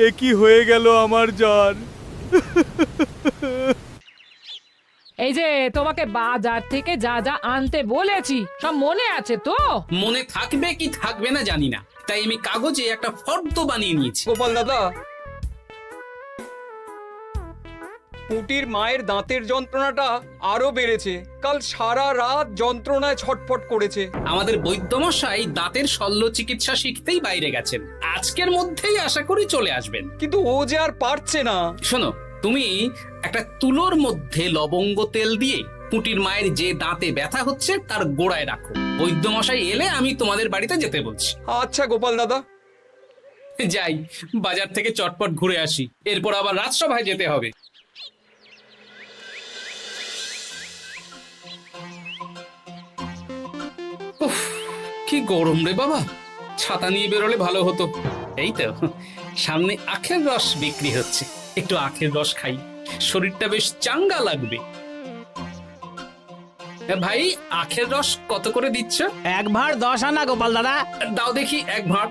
এ কি হয়ে গেল আমার জান? এই যে তোমাকে বাজার থেকে যা যা আনতে বলেছি সব মনে আছে তো? মনে থাকবে কি থাকবে না জানি না, তাই আমি কাগজে একটা ফর্দ বানিয়ে নিয়েছি। গোপাল দাদা, পুটির মায়ের দাঁতের যন্ত্রণাটা আরো বেড়েছে। কাল সারা রাত যন্ত্রণায় ছটফট করেছে। আমাদের বৈদ্যমশাই দাঁতের শল্য চিকিৎসা শিখতেই বাইরে গেছেন, আজকের মধ্যেই আশা করি চলে আসবেন। কিন্তু ও যে আর পারছে না। শোনো, তুমি একটা তুলোর মধ্যে লবঙ্গ তেল দিয়ে পুটির মায়ের যে দাঁতে ব্যথা হচ্ছে তার গোড়ায় রাখো। বৈদ্যমশাই এলে আমি তোমাদের বাড়িতে যেতে বলছি। আচ্ছা গোপাল দাদা। যাই, বাজার থেকে চটপট ঘুরে আসি, এরপর আবার রাজসভায় যেতে হবে। উফ, কি গরম রে বাবা, ছাতা নিয়ে বেরোলে ভালো হতো। এই তো সামনে আখের রস বিক্রি হচ্ছে, একটু আখের রস খাই, শরীরটা বেশ চাঙ্গা লাগবে। ভাই, আখের রস কত করে দিচ্ছ? 1 ভাঁড় 10 আনা গোপাল দাদা। দাও দেখি 1 ভাঁড়।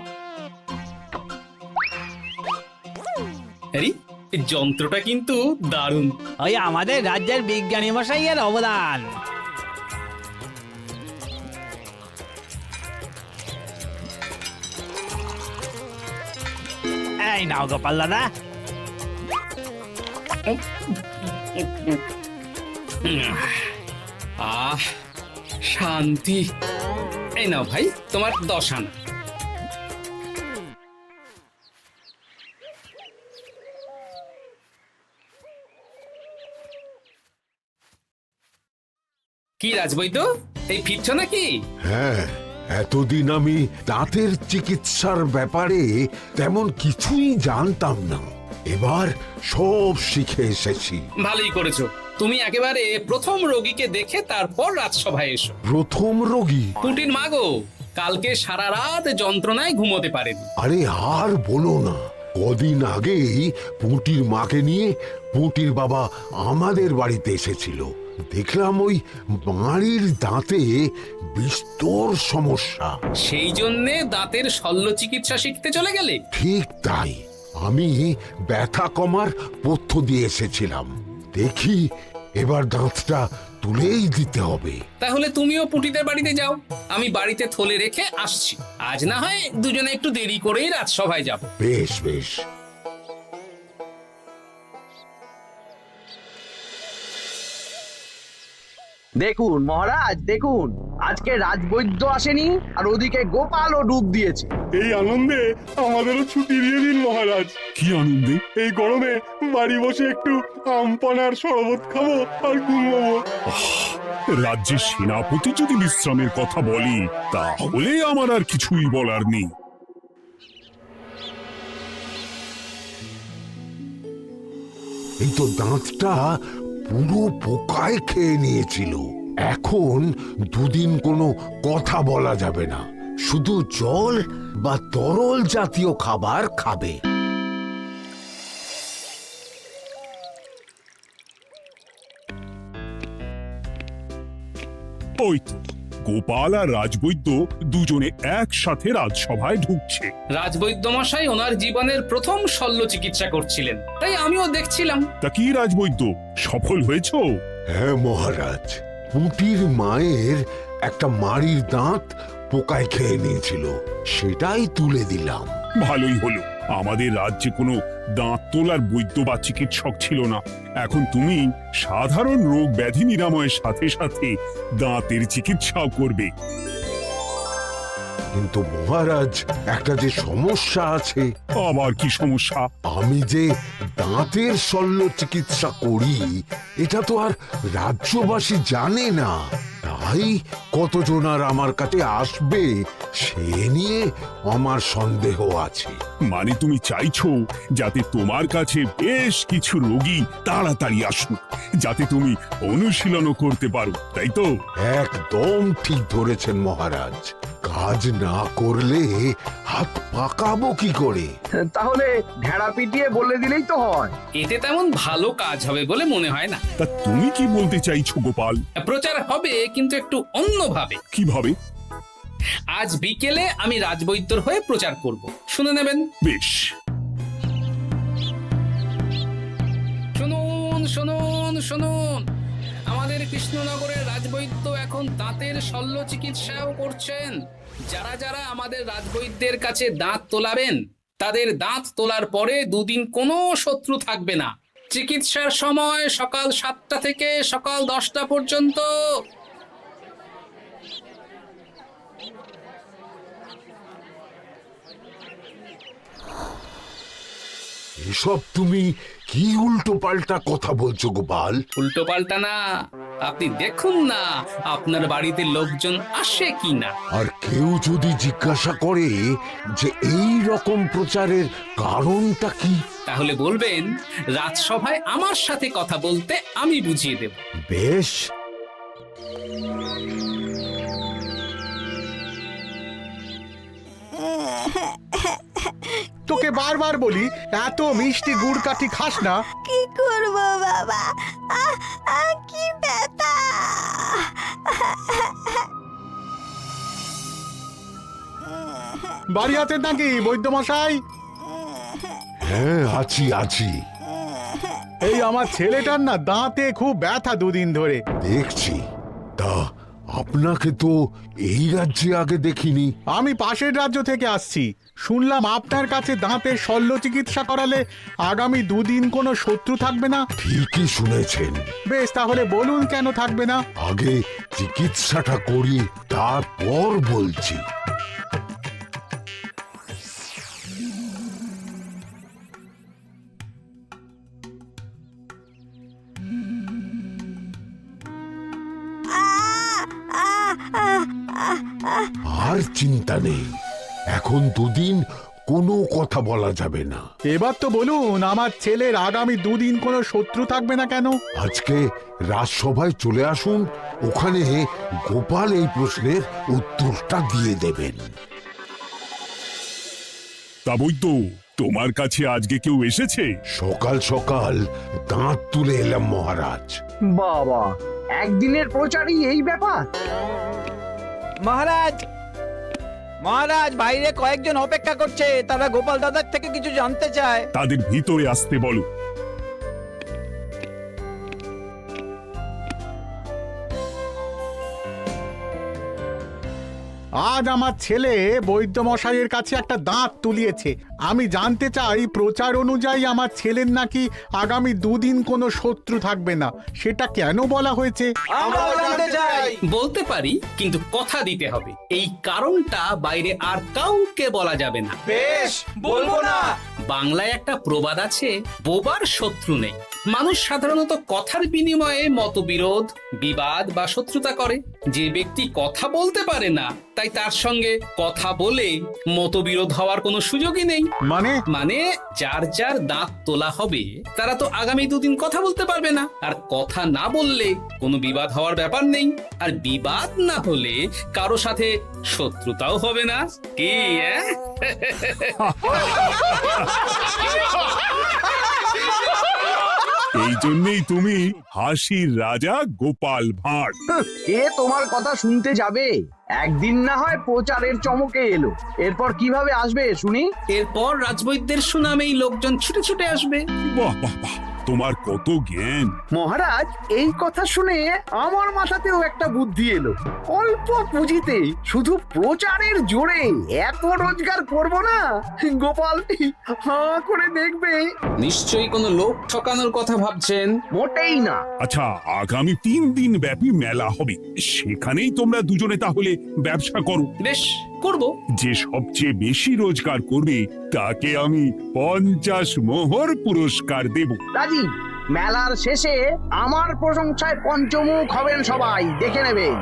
আরে, এই যন্ত্রটা কিন্তু দারুণ। ওই আমাদের রাজ্যের বিজ্ঞানী মশাইয়ের অবদান। এই নাও গোপাল দাদা। আহ, শান্তি। এই নাও ভাই, তোমার 10 আনা। কি রাজবৈদ্য, এই ফিরছ নাকি? হ্যাঁ, এতদিন আমি দাঁতের চিকিৎসার ব্যাপারে তেমন কিছুই জানতাম না, এবার সব শিখে এসেছি। ভালোই করেছো, তুমি একেবারে প্রথম রোগীকে দেখে তারপর রাজসভায় এসো। প্রথম রোগী? পুটির মা গো, কালকে সারা রাত যন্ত্রণায় ঘুমোতে পারেনি। আরে আর বলো না, কদিন আগেই পুঁটির মাকে নিয়ে পুঁটির বাবা আমাদের বাড়িতে এসেছিল। দেখলাম ওই বাড়ির দাঁতে বিস্তর সমস্যা। সেই জন্যে দাঁতের শল্য চিকিৎসা শিখতে চলে গেলে? ঠিক তাই, আমি ব্যথা কমার পথ্য দিয়ে এসেছিলাম। দেখি এবার দাঁতটা তুলেই দিতে হবে। তাহলে তুমিও পুটিদের বাড়িতে যাও, আমি বাড়িতে থলে রেখে আসছি। আজ না হয় দুজনে একটু দেরি করেই রাজসভায় যাব। বেশ বেশ। দেখুন মহারাজ, দেখুন আজকে রাজবৈদ্য আসেনি, আর ওদিকে গোপালও ডুব দিয়েছে। এই আনন্দে আমাদেরও ছুটি দিয়ে দিন মহারাজ। কি আনন্দে? এই গরমে বাড়ি বসে একটু আমপানার শরবত খাবো আর ঘুমবো। রাজ্যের সেনাপতি যদি বিশ্রামের কথা বলি, তাহলে আমার আর কিছুই বলার নেই। এই তো দাঁতটা পুরো পোকায় খেয়ে নিয়েছিল। এখন দুদিন কোনো কথা বলা যাবে না, শুধু জল বা তরল জাতীয় খাবার খাবে। ওই তো গোপাল আর রাজবৈদ্য দুজনে একসাথে রাজসভায় ঢুকছে। রাজবৈদ্য মশাই ওনার জীবনের প্রথম শল্য চিকিৎসা করছিলেন, তাই আমিও দেখছিলাম। তা কি রাজবৈদ্য, সফল হয়েছো? হ্যাঁ মহারাজ, পুঁটির মায়ের একটা মাড়ির দাঁত পোকায় খেয়ে নিয়েছিল, সেটাই তুলে দিলাম। ভালোই হলো, আমাদের রাজ্যে কোনো দাঁত তোলার বৈদ্য বা চিকিৎসক ছিল না। এখন তুমি সাধারণ রোগ ব্যাধি নিরাময়ের সাথে সাথে দাঁতের চিকিৎসাও করবে। কিন্তু মহারাজ, একটা যে সমস্যা আছে। আবার কি সমস্যা? আমি যে দাঁতের শল্য চিকিৎসা করি এটা তো আর রাজ্যবাসী জানে না, তাই কতজন আর আমার কাছে আসবে সে নিয়ে আমার সন্দেহ আছে। মানে তুমি চাইছো যাতে তোমার কাছে বেশ কিছু রোগী তাড়াতাড়ি আসুক, যাতে তুমি অনুশীলনও করতে পারো, তাই তো? একদম ঠিক ধরেছেন মহারাজ, কাজ না করলে হাত পাকাবো কি করে? তাহলে ভেড়া পিটিয়ে বলে দিলেই তো হয়। এতে তেমন ভালো কাজ হবে বলে মনে হয় না। তা তুমি কি বলতে চাইছো গোপাল? প্রচার হবে, কিন্তু একটু অন্যভাবে। কিভাবে? আজ বিকেলে আমি রাজবৈদ্যর হয়ে প্রচার করব, শুনে নেবেন। বেশ। শুনুন শুনুন শুনুন, আমাদের কৃষ্ণনগরের রাজবৈদ্য এখন দাঁতের শল্য চিকিৎসাও করছেন। যারা যারা আমাদের রাজবৈদ্যের কাছে দাঁত তোলাবেন, তাদের দাঁত তোলার পরে দুদিন কোনো শত্রু থাকবে না। চিকিৎসার সময় সকাল 7টা থেকে সকাল 10টা পর্যন্ত। এসব তুমি কি উল্টো পাল্টা কথা বলছো গোপাল? উল্টো পাল্টা না, আপনি দেখুন না আপনার বাড়িতে লোকজন আসে কিনা। আর কেউ যদি জিজ্ঞাসা করে যে এই রকম প্রচারের কারণটা কি, তাহলে বলবেন রাজসভায় আমার সাথে কথা বলতে আমি বুঝিয়ে দেব। বেশ। তোকে বারবার বলি এত মিষ্টি গুড় কাঠি খাস না। কি করব বাবা, কি ব্যথা! বাড়ি আছেন নাকি বৈদ্যমশাই? হ্যাঁ, আছি আছি। এই আমার ছেলেটার না দাঁতে খুব ব্যথা দুদিন ধরে। দেখছি। তা আপনাকে তো এই রাজ্যে আগে দেখিনি। আমি পাশের রাজ্য থেকে আসছি। শুনলাম আপনার কাছে দাঁতের শল্য চিকিৎসা করালে আগামী দুদিন কোনো শত্রু থাকবে না। ঠিকই শুনেছেন। বেশ, তাহলে বলুন কেন থাকবে না? আগে চিকিৎসাটা করি, তারপর বলছি। আর চিন্তা নেই, এখন দুদিন কোনো কথা বলা যাবে না। এবার তো বলুন আমার ছেলের আগামী দুদিন কোনো শত্রু থাকবে না কেন? আজকে রাজসভায় চলে আসুন, ওখানে গোপাল এই প্রশ্নের উত্তরটা দিয়ে দেবেন। তা বৈদ্য, তোমার কাছে আজকে কেউ এসেছে? সকাল সকাল দাঁত তুলে এলাম মহারাজ। বাবা, একদিনের প্রচারই এই ব্যাপার? মহারাজ, মহারাজ, বাইরে কয়েকজন অপেক্ষা করছে, তারা গোপাল দাদার থেকে কিছু জানতে চায়। তাদের ভিতরে আসতে বলো। আজ আমার ছেলে বৈদ্যমশাইয়ের কাছে একটা দাঁত তুলিয়েছে। আমি জানতে চাই প্রচার অনুযায়ী আমার ছেলের নাকি আগামী দুদিন কোনো শত্রু থাকবে না, সেটা কেন বলা হয়েছে? বলতে পারি, কিন্তু কথা দিতে হবে। এই কারণটা বাইরে আর কাউকে বলা যাবে না। বেশ, বলবো না। বাংলায় একটা প্রবাদ আছে, বোবার শত্রু নেই। মানুষ সাধারণত কথার বিনিময়ে মতবিরোধ, বিবাদ বা শত্রুতা করে। যে ব্যক্তি কথা বলতে পারে না, তাই তার সঙ্গে কথা বলে মতবিরোধ হওয়ার কোনো সুযোগই নেই। মানে যার যার দাঁত তোলা হবে তারা তো আগামী দুদিন কথা বলতে পারবে না। আর কথা না বললে কোনো বিবাদ হওয়ার ব্যাপার নেই। আর বিবাদ না হলে কারো সাথে শত্রুতাও হবে না। কি এই জন্যই তুমি হাসির রাজা গোপাল ভাঁড়। কে তোমার কথা শুনতে যাবে? একদিন না হয় প্রচারের চমকে এলো, এরপর কিভাবে আসবে শুনি? এরপর রাজবৈদ্যের সুনামেই লোকজন ছুটে ছুটে আসবে। বাহ বাহ বাহ, তোমার কত জ্ঞান! মহারাজ, এই কথা শুনে আমার মাথাতেও একটা বুদ্ধি এলো। অল্প পুঁজিতে শুধু প্রচারের জোরে এত রোজগার করব না, গোপাল হাঁ করে দেখবে। নিশ্চয়ই কোনো লোক ঠকানোর কথা ভাবছেন। মোটেই না। আচ্ছা, আগামী 3 দিন ব্যাপী মেলা হবে, সেখানেই তোমরা দুজনে তাহলে ব্যবসা করো। বেশ, করব। যে সবচেয়ে বেশি রোজগার করবে তাকে আমি 50 মোহর পুরস্কার দেব। রাজি। মেলার শেষে আমার প্রশংসায় পঞ্চমুখ হবেন সবাই, দেখে নেবেন।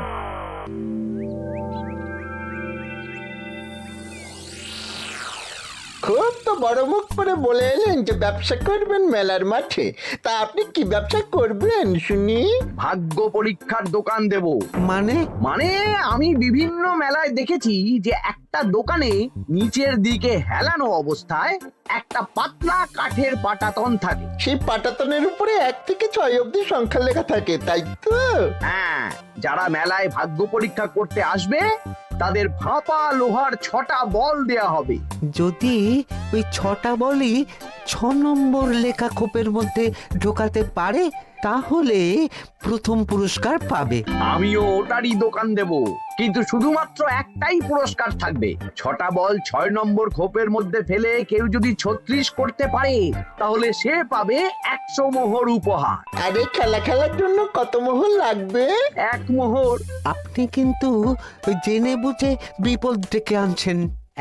খুব তো বড় মুখ করে বলে এলেন যে ব্যবসা করবেন মেলার মাঠে। তা আপনি কি ব্যবসা করবেন শুনি? ভাগ্য পরীক্ষার দোকান দেব। মানে আমি বিভিন্ন মেলায় দেখেছি যে একটা দোকানে নিচের দিকে হেলানো অবস্থায় একটা পাতলা কাঠের পাটাতন থাকে। সেই পাটাতনের উপরে 1 থেকে 6 অবধি সংখ্যা লেখা থাকে, তাই তো? হ্যাঁ, যারা মেলায় ভাগ্য পরীক্ষা করতে আসবে তাদের ফাঁপা লোহার 6টা বল দেয়া হবে। যদি ওই 6টা বলই 6 নম্বর লেখা খোপের মধ্যে ঢোকাতে পারে তাহলে প্রথম পুরস্কার পাবে। আমিও ওটারই দোকান দেব, কিন্তু শুধুমাত্র একটাই পুরস্কার থাকবে। 6টা বল 6 নম্বর খোপের মধ্যে ফেলে কেউ যদি 36 করতে পারে তাহলে সে পাবে 100 মোহর উপহার। আরে খেলার জন্য কত মোহর লাগবে? 1 মোহর। আপনি কিন্তু জেনে বুঝে বিপদ ডেকে আনছেন।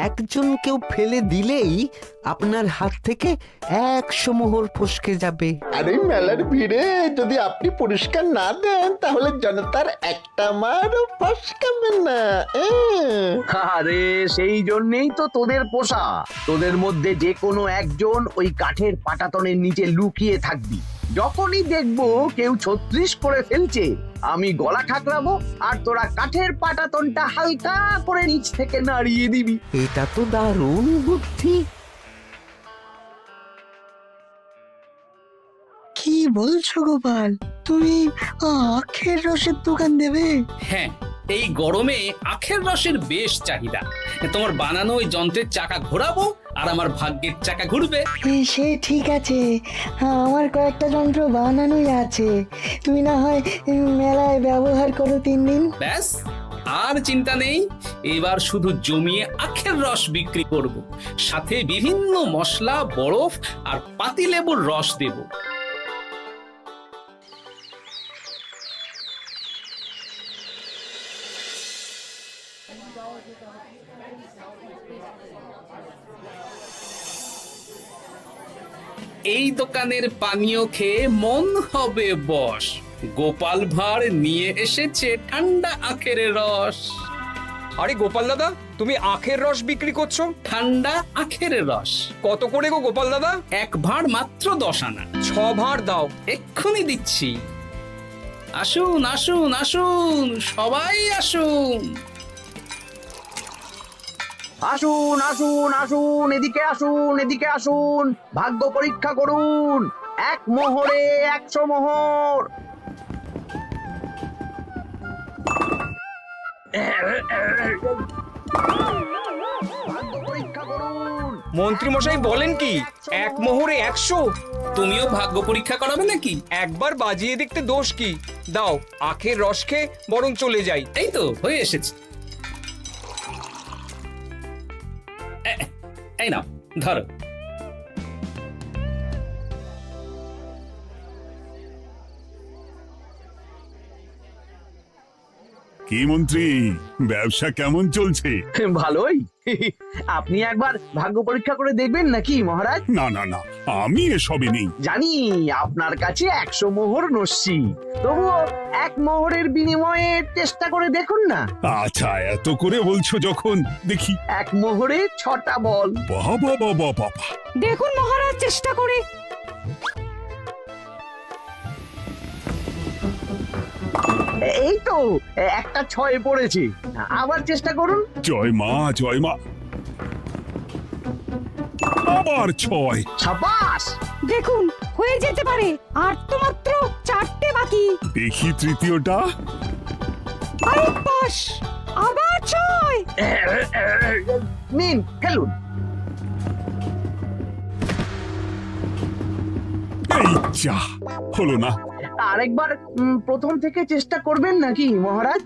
একজন কেউ ফেলে দিলেই আপনার হাত থেকে 100 মোহর ফসকে যাবে। আরে মেলার ভিড়ে যদি আপনি পুরস্কার না দেন তাহলে জনতার একটা মারও ফসকাবে না। আরে সেই জন্যই তো তোদের পোষা। তোদের মধ্যে যে কোনো একজন ওই কাঠের পাটাতনের নিচে লুকিয়ে থাকবি। যখনই দেখবো কেউ 36 করে ফেলছে আমি গলা ঠাকরাবো আর তোরা কাঠের পাটাতনটা হালকা করে নিচ থেকে নাড়িয়ে দিবি। এটা তো দারুণ বুদ্ধি। কি বলছো গোপাল, তুমি আখের রসের দোকান দেবে? হ্যাঁ, এই গরমে আখের রসের বেশ চাহিদা। তোমার বানানো ওই যন্ত্রের চাকা ঘোরাবো আর আমার ভাগ্যের চাকা ঘুরবে। সে ঠিক আছে, আমার কয়েকটা যন্ত্র বানানোই আছে। তুমি না হয় মেলায় ব্যবহার করো 3 দিন। ব্যাস, আর চিন্তা নেই। এবার শুধু জমিয়ে আখের রস বিক্রি করব, সাথে বিভিন্ন মশলা, বরফ আর পাতিলেবুর রস দেব। এই দোকানের পানীয় খেয়ে মন হবে বশ। গোপাল ভাঁড় নিয়ে এসেছে ঠান্ডা আখের রস। আরে গোপাল দাদা, তুমি আখের রস বিক্রি করছো? ঠান্ডা আখের রস কত করে গো গোপাল দাদা? 1 ভাঁড় মাত্র 10 আনা। 6 ভাঁড় দাও। এক্ষুনি দিচ্ছি। আসুন আসুন আসুন, সবাই আসুন। আসুন আসুন আসুন, এদিকে আসুন, এদিকে আসুন, ভাগ্য পরীক্ষা করুন। 1 মোহরে 100 মোহর। ভাগ্য পরীক্ষা করুন। মন্ত্রী মশাই বলেন কি 1 মোহরে 100? তুমিও ভাগ্য পরীক্ষা করাবে নাকি? একবার বাজিয়ে দেখতে দোষ কি? দাও, আখের রস খেয়ে বরং চলে যাই। এই তো হয়ে এসেছে। এই নাও, ধরো। কি মন্ত্রী, ব্যবসা কেমন চলছে? ভালোই। আপনি একবার ভাগ্য পরীক্ষা করে দেখবেন নাকি মহারাজ? না না না, আমি এসবে নেই। জানি আপনার কাছে 100 মোহর নস্যি, তবুও 1 মোহরের বিনিময়ে চেষ্টা করে দেখুন না। আচ্ছা, এত করে বলছো যখন, দেখি। 1 মোহরে 6টা বল। বাবা বাবা বাবা, দেখুন মহারাজ চেষ্টা করে। এই তো একটা 6 পড়েছে, আবার চেষ্টা করুন। জয় মা জয় মা। আবার 6। সাবাস। দেখুন হয়ে যেতে পারে, আর তো মাত্র 4টে বাকি। দেখি তৃতীয়টা। আরে পাস, আবার 6। নিন খেলুন। এই যা, হলো না। আরেকবার প্রথম থেকে চেষ্টা করবেন নাকি মহারাজ?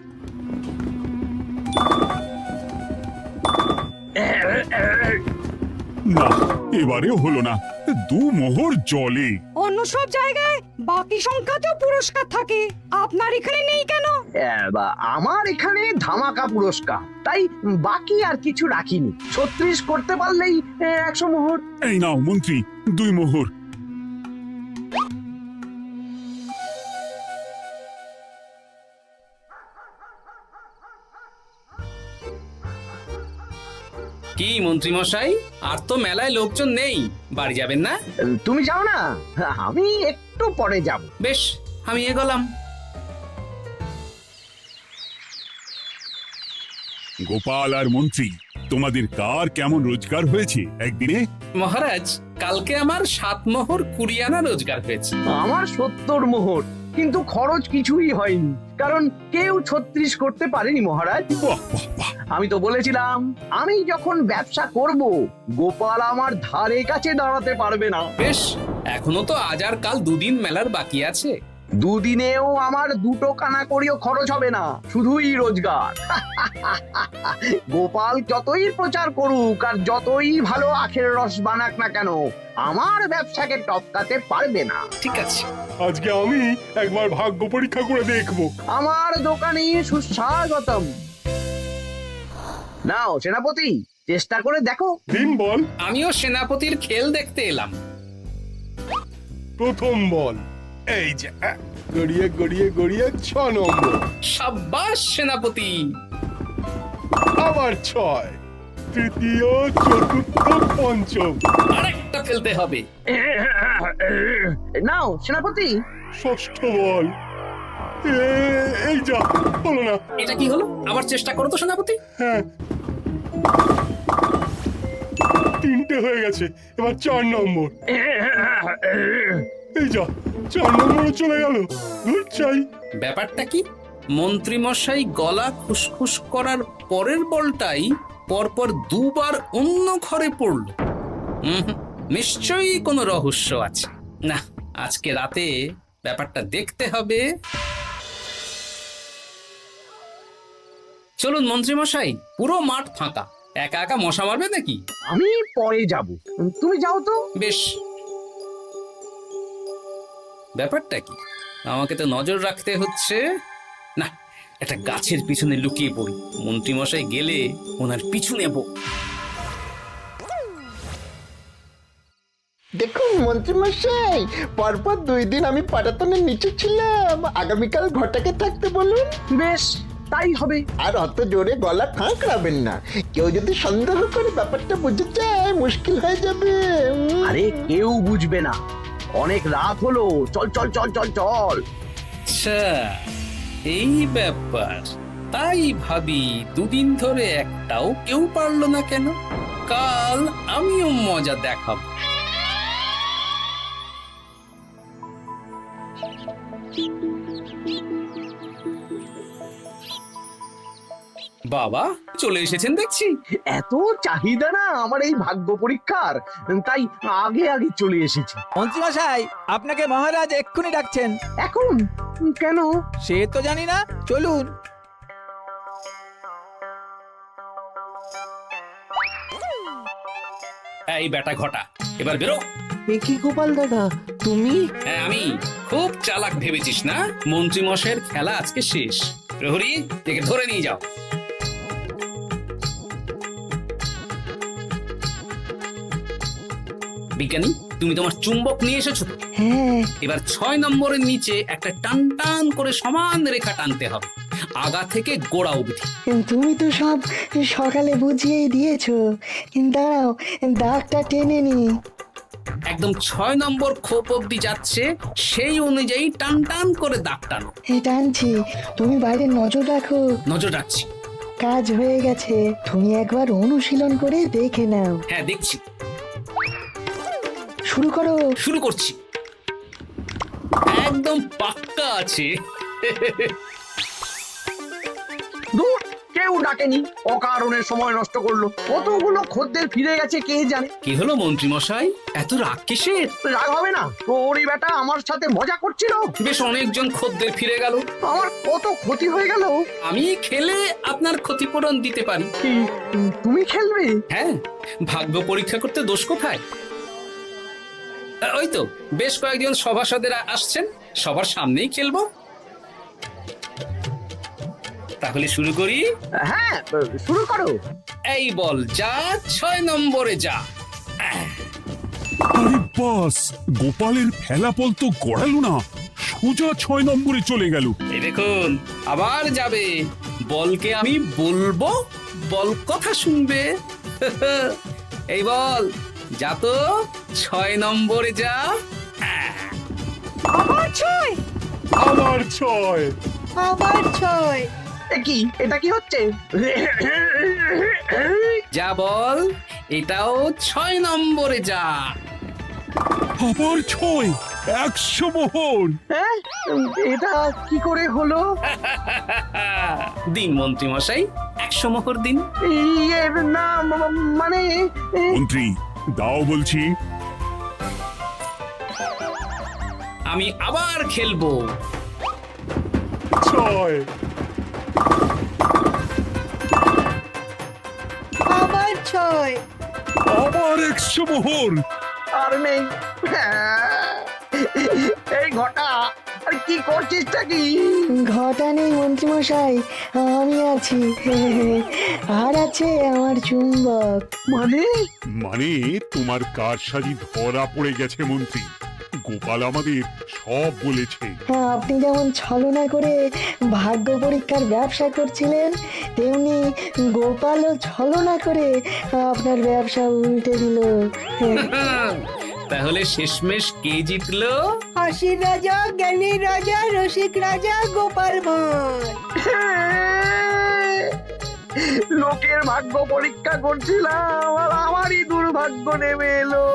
না, এবারেও হলো না। 2 মোহর জলে। অন্য সব জায়গায় বাকি সংখ্যাতেও পুরস্কার থাকে, আপনার এখানে নেই কেন? আমার এখানে ধামাকা পুরস্কার, তাই বাকি আর কিছু রাখিনি। 36 করতে পারলেই 100 মোহর। এই নাও মন্ত্রী, 2 মোহর। কি মন্ত্রী মশাই, আর তো মেলায় লোকজন নেই, বাড়ি যাবেন না? তুমি যাও না, আমি একটু পরে যাব। বেশ, আমি এগোলাম। গোপাল আর মন্ত্রী, তোমাদের কার কেমন রোজগার হয়েছে একদিনে? মহারাজ, কালকে আমার 7 মোহর 20 আনা রোজগার হয়েছে। আমার 70 মোহর, কিন্তু খরচ কিছুই হয়নি, কারণ কেউ 36 করতে পারেনি মহারাজ। বাহ বাহ বাহ, আমি তো বলেছিলাম আমি যখন ব্যবসা করব গোপাল আমার ধারে কাছে দাঁড়াতে পারবে না। বেশ, এখনো তো আজ আর কাল দুদিন মেলার বাকি আছে। দুদিনেও আমার দুটো কানা করিও খরচ হবে না, শুধুই রোজগার। গোপাল যতই প্রচার করুক আর যতই ভালো আখের রস বানাক না কেন, আমার ব্যবসাকে টপকাতে পারবে না। ঠিক আছে, আজকে আমি একবার ভাগ্য পরীক্ষা করে দেখবো। আমার দোকানে সুস্বাগতম। নাও সেনাপতি, চেষ্টা করে দেখো। দিন বল। আমিও সেনাপতির খেল দেখতে এলাম। প্রথম বল, এই যে গড়িয়ে গড়িয়ে গড়িয়ে 6 নম্বর, সাব্বাস সেনাপতি। আবার 6, তৃতীয়, চতুর্থ, পঞ্চম। আরেকটা ফেলতে হবে। নাও সেনাপতি, ষষ্ঠ বল, এই যা, হলো না। এটা কি হলো? আবার চেষ্টা করো তো সেনাপতি। হ্যাঁ, 3টে হয়ে গেছে, এবার 4 নম্বর। এই যা, 4 নম্বরে চলে গেল। ধুর চাই। ব্যাপারটা কি? মন্ত্রী মশাই গলা খুসখুস করার পরের বলটাই পরপর দুবার অন্য ঘরে পড়ল। নিশ্চয়ই কোনো রহস্য আছে। না, আজকে রাতে ব্যাপারটা দেখতে হবে। চলুন মন্ত্রী মশাই, পুরো মাঠ ফাঁকা, একা একা মশা মারবে নাকি? আমি পরে যাব, তুমি যাও তো। বেশ। ব্যাপারটা কি? আমাকে তো নজর রাখতে হচ্ছে। না, একটা গাছের পিছনে লুকিয়ে পড়ি, মন্ত্রী মশাই গেলে ওনার পিছু নেব। দেখুন মন্ত্রীমশাই, পরপর 2 দিন আমি পাটাতনের নিচে ছিলাম। আগামীকাল ঘটাকে থাকতে বলুন। বেশ, তাই হবে। আর অত জোরে গলা ঠাঁকড়াবেন না, কেউ যদি সন্দেহ করে ব্যাপারটা বুঝে যায় মুশকিল হয়ে যাবে। আরে কেউ বুঝবে না, অনেক রাত হলো, চল চল চল চল চল। আচ্ছা, এই ব্যাপার। তাই ভাবি 2 দিন ধরে একটাও কেউ পারলো না কেন? কাল আমিও মজা দেখাবো। বাবা চলে এসেছেন দেখছি। এত চাহিদা না আমার এই ভাগ্য পরীক্ষার, তাই আগে আগে চলে এসেছি। মন্ত্রীমশাই, আপনাকে মহারাজ এক্ষুনি ডাকছেন। এখন কেন? সে তো জানি না, চলুন। এই বেটা ঘটা, এবার বেরো। এ কি গোপাল দাদা, তুমি? হ্যাঁ আমি। খুব চালাক ভেবেছিস না? মন্ত্রী মশাইয়ের খেলা আজকে শেষ। প্রহরী, একে ধরে নিয়ে যাও। বিজ্ঞানী, তুমি তোমার চুম্বক নিয়ে এসেছো তো? হ্যাঁ, এবার 6 নম্বরের নিচে একটা টান টান করে সমান রেখা টানতে হবে, আগা থেকে গোড়া অবধি। তুমি তো সব সকালে বুঝিয়েই দিয়েছো, দাঁড়াও দাগটা টেনে নি। একদম 6 নম্বর খোপ অবধি যাচ্ছে, সেই অনুযায়ী টান টান করে দাগ টানো। টানছি, তুমি বাইরে নজর রাখো। নজর রাখছি। কাজ হয়ে গেছে, তুমি একবার অনুশীলন করে দেখে নাও। হ্যাঁ দেখছি। শুরু করো। শুরু করছি। একদম পাক্কা আছে। দূর, কেউ ডাকেনি, অকারণে সময় নষ্ট করলো। কতগুলো খদ্দের ফিরে গেছে কে জানে। কি হলো মন্ত্রী মশাই, এত রাগ কিসের? রাগ হবে না, ওরই বেটা আমার সাথে মজা করছিল। বেশ অনেকজন খদ্দের ফিরে গেল, আমার কত ক্ষতি হয়ে গেল। আমি খেলে আপনার ক্ষতিপূরণ দিতে পারি। কি, তুমি খেলবে? হ্যাঁ, ভাগ্য পরীক্ষা করতে দোষ কোথায়? ওই তো বেশ কয়েকজন সভাসদেরা আসছেন, সবার সামনেই খেলবো। তাহলে শুরু করি। হ্যাঁ, শুরু করো। এই বল যা, 6 নম্বরে যা। আরে বাস, গোপালের ফেলাপল তো গড়ালো না, সোজা 6 নম্বরে চলে গেল। এই দেখুন, আবার যাবে। বলকে আমি বলবো, বল কথা শুনবে। এই বল যা তো, 6 নম্বরে যা। আবার 6, আবার 6। আবার 6। কি, এটা কি হচ্ছে? যা বল, এটাও 6 নম্বরে যা। আবার 6, 100 মোহর। হ্যাঁ এটা কি করে হলো? দিন মন্ত্রী মশাই, 100 মোহর দিন। ইয়ে না মানে মন্ত্রী দাও বলছি। আমি আবার খেলবো। 6, আবার 6। আবার 100 মোহর। আর নেই। এই ঘটা আর কি করছিসটা কি? ঘটা নেই মন্ত্রীমশাই, আমি আছি। আর আছে আমার চুম্বক। মানে তোমার কারসাজি ধরা পড়ে গেছে মন্ত্রী। গোপাল আমাদের সব বলেছে। হ্যাঁ, আপনি যেমন ছলনা করে ভাগ্য পরীক্ষার ব্যবসা করছিলেন, তেমনি গোপালও ছলনা করে আপনার ব্যবসা উল্টে দিল। তাহলে শেষমেশ কে জিতলো? হাসির রাজা, জ্ঞানীর রাজা, রসিক রাজা গোপাল ভাঁড়। লোকের ভাগ্য পরীক্ষা করছিলাম আর আমারই দুর্ভাগ্য নেমে এলো।